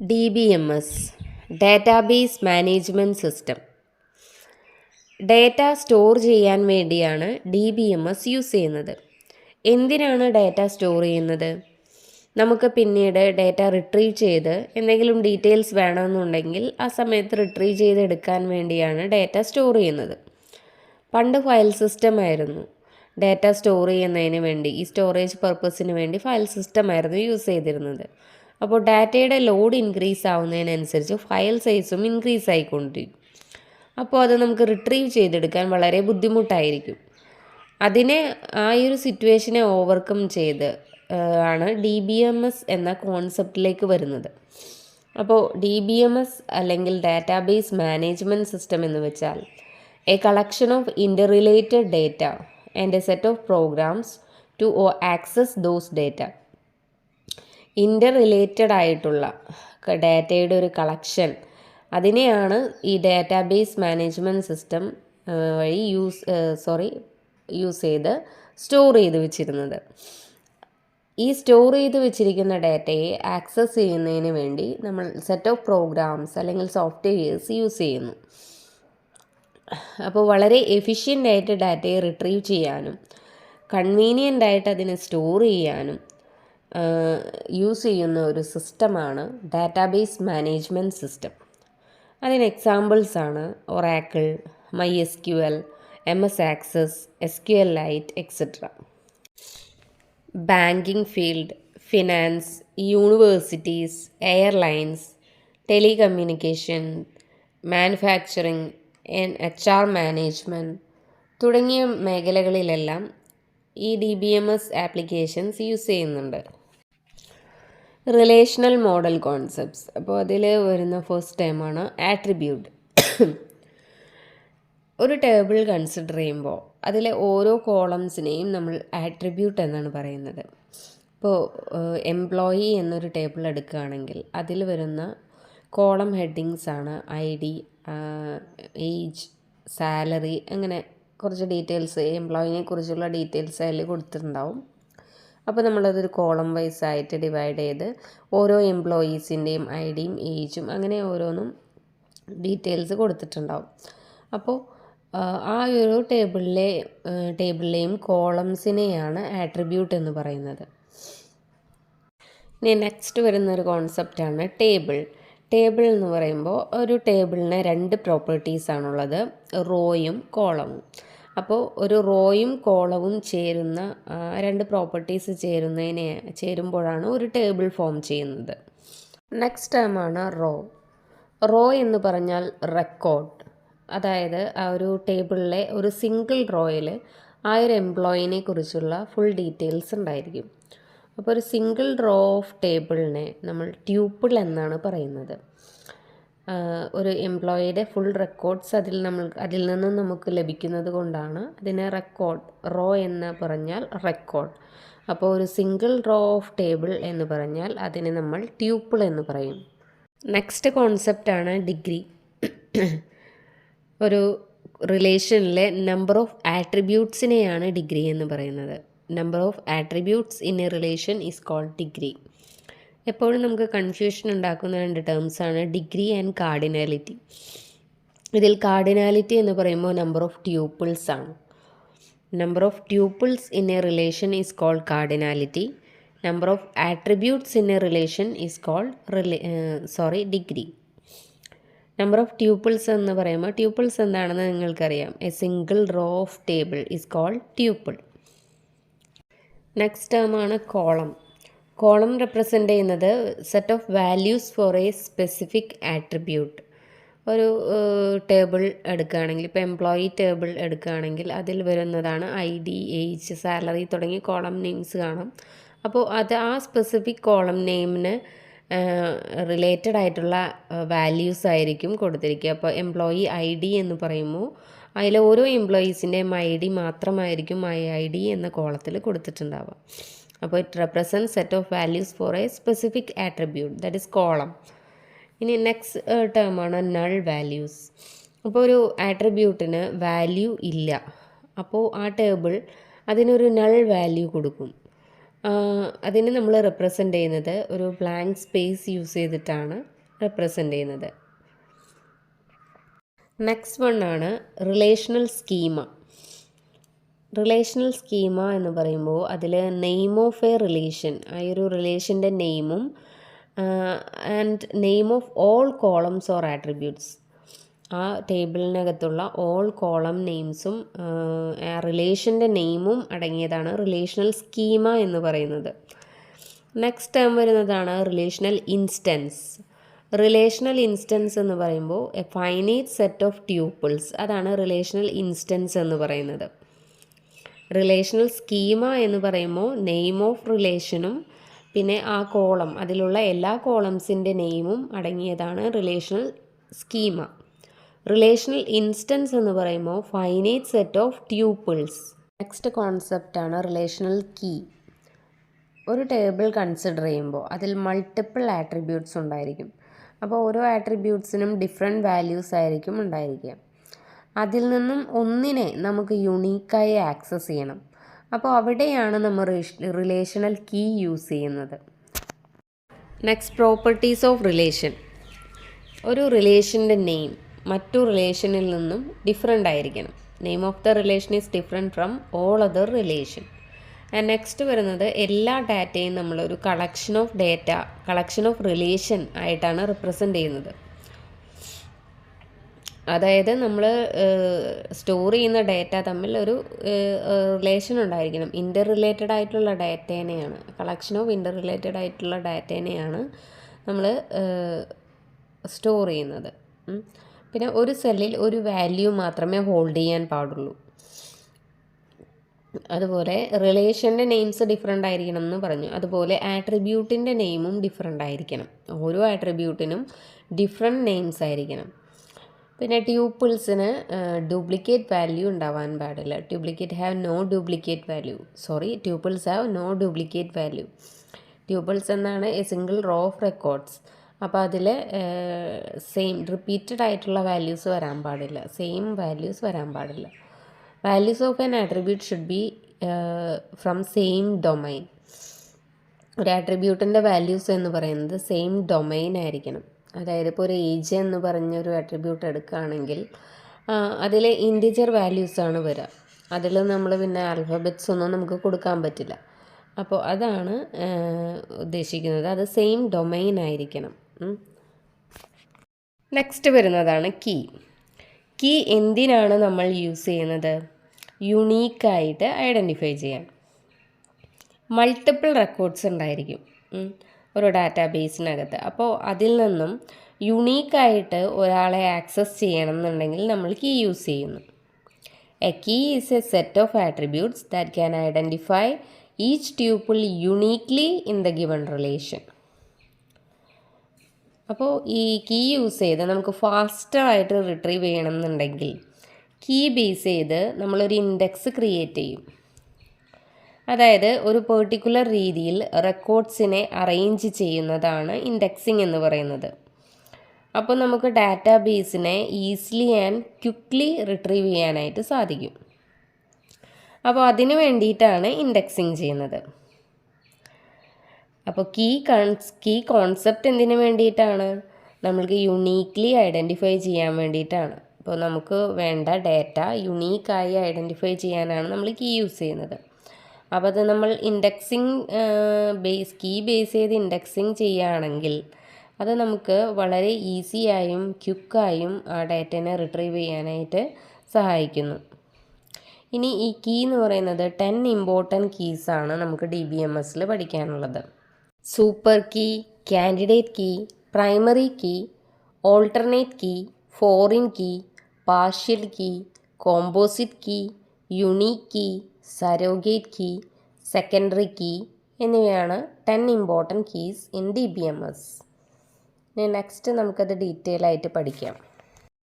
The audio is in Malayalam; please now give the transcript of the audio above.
DBMS database management system. Data store ചെയ്യാൻ വേണ്ടിയാണ് DBMS യൂസ് ചെയ്യുന്നത്. എന്തിനാണ് ഡാറ്റ സ്റ്റോർ ചെയ്യുന്നത്? നമുക്ക് പിന്നീട് ഡാറ്റ റിട്രീവ് ചെയ്ത് എന്തെങ്കിലും ഡീറ്റെയിൽസ് വേണമെന്നുണ്ടെങ്കിൽ ആ സമയത്ത് റിട്രീവ് ചെയ്തെടുക്കാൻ വേണ്ടിയാണ് ഡാറ്റ സ്റ്റോർ ചെയ്യുന്നത്. പണ്ട് ഫയൽ സിസ്റ്റം ആയിരുന്നു ഡാറ്റ സ്റ്റോർ ചെയ്യുന്നതിന് വേണ്ടി, ഈ സ്റ്റോറേജ് പർപ്പസിന് വേണ്ടി ഫയൽ സിസ്റ്റം ആയിരുന്നു യൂസ് ചെയ്തിരുന്നത്. അപ്പോൾ ഡാറ്റയുടെ ലോഡ് ഇൻക്രീസ് ആവുന്നതിനനുസരിച്ച് ഫയൽ സൈസും ഇൻക്രീസ് ആയിക്കൊണ്ടിരിക്കും. അപ്പോൾ അത് നമുക്ക് റിട്രീവ് ചെയ്തെടുക്കാൻ വളരെ ബുദ്ധിമുട്ടായിരിക്കും. അതിനെ ആ ഒരു സിറ്റുവേഷനെ ഓവർകം ചെയ്ത് ആണ് DBMS എന്ന കോൺസെപ്റ്റിലേക്ക് വരുന്നത്. അപ്പോൾ DBMS അല്ലെങ്കിൽ ഡാറ്റാബേസ് മാനേജ്മെൻറ്റ് സിസ്റ്റം എന്ന് വെച്ചാൽ a collection of interrelated data and a set of programs to access those data. Inter related ആയിട്ടുള്ള ഡാറ്റയുടെ ഒരു കളക്ഷൻ, അതിനെയാണ് ഈ ഡാറ്റാബേസ് മാനേജ്മെൻറ്റ് സിസ്റ്റം വഴി യൂസ് ചെയ്ത് സ്റ്റോർ ചെയ്ത് വെച്ചിരുന്നത്. ഈ സ്റ്റോർ ചെയ്ത് വെച്ചിരിക്കുന്ന ഡാറ്റയെ ആക്സസ് ചെയ്യുന്നതിന് വേണ്ടി നമ്മൾ സെറ്റ് ഓഫ് പ്രോഗ്രാംസ് അല്ലെങ്കിൽ സോഫ്റ്റ്വെയർസ് യൂസ് ചെയ്യുന്നു. അപ്പോൾ വളരെ എഫിഷ്യൻ്റ് ആയിട്ട് ഡാറ്റയെ റിട്രീവ് ചെയ്യാനും കൺവീനിയൻ്റ് ആയിട്ട് അതിനെ സ്റ്റോർ ചെയ്യാനും യൂസ് ചെയ്യുന്ന ഒരു സിസ്റ്റമാണ് ഡാറ്റാബേസ് മാനേജ്മെൻറ്റ് സിസ്റ്റം. അതിന് എക്സാമ്പിൾസാണ് Oracle, MySQL, MS Access, SQLite, etcetera. Banking field, finance, universities, airlines, telecommunication, manufacturing, HR management തുടങ്ങിയ മേഖലകളിലെല്ലാം ഈ DBMS ആപ്ലിക്കേഷൻസ് യൂസ് ചെയ്യുന്നുണ്ട്. റിലേഷണൽ മോഡൽ കോൺസെപ്റ്റ്സ്, അപ്പോൾ അതിൽ വരുന്ന ഫസ്റ്റ് ടൈമാണ് ആട്രിബ്യൂട്ട്. ഒരു ടേബിൾ കൺസിഡർ ചെയ്യുമ്പോൾ അതിലെ ഓരോ കോളംസിനെയും നമ്മൾ ആട്രിബ്യൂട്ട് എന്നാണ് പറയുന്നത്. ഇപ്പോൾ എംപ്ലോയി എന്നൊരു ടേബിൾ എടുക്കുകയാണെങ്കിൽ അതിൽ വരുന്ന കോളം ഹെഡിങ്സ് ആണ് ID, ഏജ്, സാലറി, അങ്ങനെ കുറച്ച് ഡീറ്റെയിൽസ്, എംപ്ലോയിനെ കുറിച്ചുള്ള ഡീറ്റെയിൽസ് അതിൽ കൊടുത്തിട്ടുണ്ടാവും. അപ്പോൾ നമ്മളതൊരു കോളം വൈസ് ആയിട്ട് ഡിവൈഡ് ചെയ്ത് ഓരോ എംപ്ലോയീസിൻ്റെയും IDയും ഏജും അങ്ങനെ ഓരോന്നും ഡീറ്റെയിൽസ് കൊടുത്തിട്ടുണ്ടാവും. അപ്പോൾ ആ ഒരു ടേബിളിലെയും കോളംസിനെയാണ് ആട്രിബ്യൂട്ട് എന്ന് പറയുന്നത്. ഇനി നെക്സ്റ്റ് വരുന്നൊരു കോൺസെപ്റ്റാണ് ടേബിൾ. ടേബിൾ എന്ന് പറയുമ്പോൾ ഒരു ടേബിളിന് രണ്ട് പ്രോപ്പർട്ടീസാണുള്ളത്, റോയും കോളവും. അപ്പോൾ ഒരു റോയും കോളവും ചേരുന്ന രണ്ട് പ്രോപ്പർട്ടീസ് ചേരുമ്പോഴാണ് ഒരു ടേബിൾ ഫോം ചെയ്യുന്നത്. നെക്സ്റ്റ് ടേമാണ് റോ. റോ എന്ന് പറഞ്ഞാൽ റെക്കോർഡ്, അതായത് ആ ഒരു ടേബിളിലെ ഒരു സിംഗിൾ റോയിൽ ആ ഒരു എംപ്ലോയിനെ കുറിച്ചുള്ള ഫുൾ ഡീറ്റെയിൽസ് ഉണ്ടായിരിക്കും. അപ്പോൾ ഒരു സിംഗിൾ റോ ഓഫ് ടേബിളിനെ നമ്മൾ ട്യൂപ്പിൾ എന്നാണ് പറയുന്നത്. ഒരു എംപ്ലോയിയുടെ ഫുൾ റെക്കോർഡ്സ് അതിൽ നിന്നും നമുക്ക് ലഭിക്കുന്നത് കൊണ്ടാണ് അതിനെ റോ എന്ന് പറഞ്ഞാൽ റെക്കോർഡ്. അപ്പോൾ ഒരു സിംഗിൾ റോ ഓഫ് ടേബിൾ എന്ന് പറഞ്ഞാൽ അതിനെ നമ്മൾ ട്യൂപ്പിൾ എന്ന് പറയും. നെക്സ്റ്റ് കോൺസെപ്റ്റാണ് ഡിഗ്രി. ഒരു റിലേഷനിലെ നമ്പർ ഓഫ് ആട്രിബ്യൂട്ട്സിനെയാണ് ഡിഗ്രി എന്ന് പറയുന്നത്. Number of attributes in a relation is called degree. എപ്പോഴും നമുക്ക് കൺഫ്യൂഷൻ ഉണ്ടാക്കുന്ന രണ്ട് ടേംസാണ് ഡിഗ്രി ആൻഡ് കാർഡിനാലിറ്റി. ഇതിൽ കാർഡിനാലിറ്റി എന്ന് പറയുമ്പോൾ നമ്പർ ഓഫ് ട്യൂപ്പിൾസ് ആണ്. Number of tuples in a relation is called cardinality. Number of attributes in a relation is called degree. Number of tuples എന്ന് പറയുമ്പോൾ ട്യൂപ്പിൾസ് എന്താണെന്ന് നിങ്ങൾക്കറിയാം. A single row of table is called tuple. Next ടേമാണ് കോളം. കോളം റെപ്രസെൻ്റ് ചെയ്യുന്നത് set of values for a specific attribute. ഒരു ടേബിൾ എടുക്കുകയാണെങ്കിൽ, ഇപ്പോൾ എംപ്ലോയി ടേബിൾ എടുക്കുകയാണെങ്കിൽ അതിൽ വരുന്നതാണ് ID, ഏജ്, സാലറി തുടങ്ങി കോളം നെയിംസ് കാണാം. അപ്പോൾ അത് ആ സ്പെസിഫിക് കോളം നെയിമിന് റിലേറ്റഡ് ആയിട്ടുള്ള വാല്യൂസ് ആയിരിക്കും കൊടുത്തിരിക്കുക. അപ്പോൾ എംപ്ലോയി ID എന്ന് പറയുമ്പോൾ അതിൽ ഓരോ എംപ്ലോയീസിൻ്റെയും ID മാത്രമായിരിക്കും ID എന്ന കോളത്തിൽ കൊടുത്തിട്ടുണ്ടാവുക. അപ്പോൾ it represent set of values for a specific attribute, that is column. ഇനി നെക്സ്റ്റ് ടേമാണ് നൾ വാല്യൂസ്. അപ്പോൾ ഒരു ആട്രിബ്യൂട്ടിന് വാല്യൂ ഇല്ല, അപ്പോൾ ആ ടേബിൾ അതിനൊരു നൾ വാല്യൂ കൊടുക്കും. അതിനെ നമ്മൾ റെപ്രസെൻ്റ് ചെയ്യുന്നത് ഒരു ബ്ലാങ്ക് സ്പേസ് യൂസ് ചെയ്തിട്ടാണ് റെപ്രസെൻ്റ് ചെയ്യുന്നത്. നെക്സ്റ്റ് വൺ ആണ് റിലേഷണൽ സ്കീമ. റിലേഷണൽ സ്കീമ എന്ന് പറയുമ്പോൾ അതിൽ നെയിം ഓഫ് എ റിലേഷൻ, ആ ഒരു റിലേഷൻ്റെ നെയിമും and name of all columns or attributes, ആ ടേബിളിനകത്തുള്ള ഓൾ കോളം നെയിംസും ആ റിലേഷൻ്റെ നെയിമും അടങ്ങിയതാണ് റിലേഷണൽ സ്കീമ എന്ന് പറയുന്നത്. നെക്സ്റ്റ് ടേം വരുന്നതാണ് റിലേഷണൽ ഇൻസ്റ്റൻസ്. റിലേഷണൽ ഇൻസ്റ്റൻസ് എന്ന് പറയുമ്പോൾ A finite set of tuples, അതാണ് റിലേഷണൽ ഇൻസ്റ്റൻസ് എന്ന് പറയുന്നത്. റിലേഷണൽ സ്കീമ എന്ന് പറയുമ്പോൾ നെയിം ഓഫ് റിലേഷനും പിന്നെ ആ കോളം, അതിലുള്ള എല്ലാ കോളംസിൻ്റെ നെയിമും അടങ്ങിയതാണ് റിലേഷണൽ സ്കീമ. റിലേഷണൽ ഇൻസ്റ്റൻസ് എന്ന് പറയുമ്പോൾ finite set of tuples. Next കോൺസെപ്റ്റാണ് റിലേഷണൽ കീ. ഒരു ടേബിൾ കൺസിഡർ ചെയ്യുമ്പോൾ അതിൽ മൾട്ടിപ്പിൾ ആട്രിബ്യൂട്ട്സ് ഉണ്ടായിരിക്കും. അപ്പോൾ ഓരോ ആട്രിബ്യൂട്ട്സിനും ഡിഫറെൻറ്റ് വാല്യൂസ് ആയിരിക്കും ഉണ്ടായിരിക്കുക. അതിൽ നിന്നും ഒന്നിനെ നമുക്ക് യുണീക്കായി ആക്സസ് ചെയ്യണം. അപ്പോൾ അവിടെയാണ് നമ്മൾ റിലേഷണൽ കീ യൂസ് ചെയ്യുന്നത്. Next properties of relation. ഒരു റിലേഷൻ്റെ നെയിം മറ്റു റിലേഷനിൽ നിന്നും ഡിഫറെൻ്റ് ആയിരിക്കണം. Name of the relation is different from all other relation. And next വരുന്നത് എല്ലാ ഡാറ്റയും നമ്മളൊരു കളക്ഷൻ ഓഫ് റിലേഷൻ ആയിട്ടാണ് റിപ്രസെൻ്റ് ചെയ്യുന്നത്. അതായത് നമ്മൾ സ്റ്റോർ ചെയ്യുന്ന ഡാറ്റ തമ്മിൽ ഒരു റിലേഷൻ ഉണ്ടായിരിക്കണം. ഇൻ്റർ റിലേറ്റഡ് ആയിട്ടുള്ള ഡാറ്റേനെയാണ്, കളക്ഷൻ ഓഫ് ഇൻ്റർ റിലേറ്റഡ് ആയിട്ടുള്ള ഡാറ്റേനെയാണ് നമ്മൾ സ്റ്റോർ ചെയ്യുന്നത്. പിന്നെ ഒരു സെല്ലിൽ ഒരു വാല്യൂ മാത്രമേ ഹോൾഡ് ചെയ്യാൻ പാടുള്ളൂ. അതുപോലെ റിലേഷൻ്റെ നെയിംസ് ഡിഫറെൻ്റ് ആയിരിക്കണം എന്ന് പറഞ്ഞു. അതുപോലെ ആട്രിബ്യൂട്ടിൻ്റെ നെയിമും ഡിഫറെൻ്റ് ആയിരിക്കണം. ഓരോ ആട്രിബ്യൂട്ടിനും ഡിഫറെൻറ്റ് നെയിംസ് ആയിരിക്കണം. പിന്നെ ട്യൂപ്പിൾസിന് ഡ്യൂപ്ലിക്കേറ്റ് വാല്യൂ ഉണ്ടാവാൻ പാടില്ല. Tuples have no duplicate value. Tuples എന്നാണ് a single row of records. അപ്പോൾ അതിൽ റിപ്പീറ്റഡ് ആയിട്ടുള്ള വാല്യൂസ് വരാൻ പാടില്ല, വാല്യൂസ് വരാൻ പാടില്ല. Values of an attribute should be from same domain. ഒരു ആട്രിബ്യൂട്ടിൻ്റെ വാല്യൂസ് എന്ന് പറയുന്നത് സെയിം ഡൊമൈൻ ആയിരിക്കണം. അതായത് ഇപ്പോൾ ഒരു ഏജ് എന്ന് പറഞ്ഞൊരു ആട്രിബ്യൂട്ട് എടുക്കുകയാണെങ്കിൽ അതിൽ ഇൻറ്റിജർ വാല്യൂസാണ് വരിക. അതിൽ നമ്മൾ പിന്നെ ആൽഫബറ്റ്സ് ഒന്നും നമുക്ക് കൊടുക്കാൻ പറ്റില്ല. അപ്പോൾ അതാണ് ഉദ്ദേശിക്കുന്നത്, അത് സെയിം ഡൊമൈൻ ആയിരിക്കണം. നെക്സ്റ്റ് വരുന്നതാണ് കീ എന്തിനാണ് നമ്മൾ യൂസ് ചെയ്യുന്നത്? യുണീക്കായിട്ട് ഐഡൻറ്റിഫൈ ചെയ്യാൻ. മൾട്ടിപ്പിൾ റെക്കോർഡ്സ് ഉണ്ടായിരിക്കും ഒരു ഡാറ്റാബേസിനകത്ത്. അപ്പോൾ അതിൽ നിന്നും യുണീക്കായിട്ട് ഒരാളെ ആക്സസ് ചെയ്യണം എന്നുണ്ടെങ്കിൽ നമ്മൾ കീ യൂസ് ചെയ്യുന്നു. A key is a set of attributes that can identify each tuple uniquely in the given relation. അപ്പോൾ ഈ കീ യൂസ് ചെയ്ത് നമുക്ക് ഫാസ്റ്ററായിട്ട് റിട്രീവ് ചെയ്യണം എന്നുണ്ടെങ്കിൽ കീ ബേസ് ചെയ്ത് നമ്മളൊരു ഇൻഡെക്സ് ക്രിയേറ്റ് ചെയ്യും. അതായത് ഒരു പെർട്ടിക്കുലർ രീതിയിൽ റെക്കോർഡ്സിനെ അറേഞ്ച് ചെയ്യുന്നതാണ് ഇൻഡെക്സിങ് എന്ന് പറയുന്നത്. അപ്പോൾ നമുക്ക് ഡാറ്റാബേസിനെ ഈസിലി ആൻഡ് ക്വിക്ക്ലി റിട്രീവ് ചെയ്യാനായിട്ട് സാധിക്കും. അപ്പോൾ അതിന് വേണ്ടിയിട്ടാണ് ഇൻഡെക്സിങ് ചെയ്യുന്നത്. അപ്പോൾ കീ കോൺസെപ്റ്റ് എന്തിനു വേണ്ടിയിട്ടാണ്? നമ്മൾക്ക് യുണീക്ലി ഐഡൻറ്റിഫൈ ചെയ്യാൻ വേണ്ടിയിട്ടാണ്. അപ്പോൾ നമുക്ക് വേണ്ട ഡാറ്റ യുണീക്കായി ഐഡൻറ്റിഫൈ ചെയ്യാനാണ് നമ്മൾ കീ യൂസ് ചെയ്യുന്നത്. അപ്പോൾ അത് നമ്മൾ ഇൻഡെക്സിങ് കീ ബേസ് ചെയ്ത് ഇൻഡെക്സിങ് ചെയ്യുകയാണെങ്കിൽ അത് നമുക്ക് വളരെ ഈസിയായും ക്വിക്കായും ആ ഡാറ്റേനെ റിട്രീവ് ചെയ്യാനായിട്ട് സഹായിക്കുന്നു. ഇനി ഈ കീ എന്ന് പറയുന്നത് 10 ഇമ്പോർട്ടൻറ്റ് കീസാണ് നമുക്ക് DBMSൽ പഠിക്കാനുള്ളത്. Super key, candidate key, primary key, alternate key, foreign key, partial key, composite key, unique key, surrogate key, secondary key എന്നിവയാണ് 10 ഇമ്പോർട്ടൻറ്റ് കീസ് ഇൻ DBMS. ഇനി നെക്സ്റ്റ് നമുക്കത് ഡീറ്റെയിൽ ആയിട്ട് പഠിക്കാം.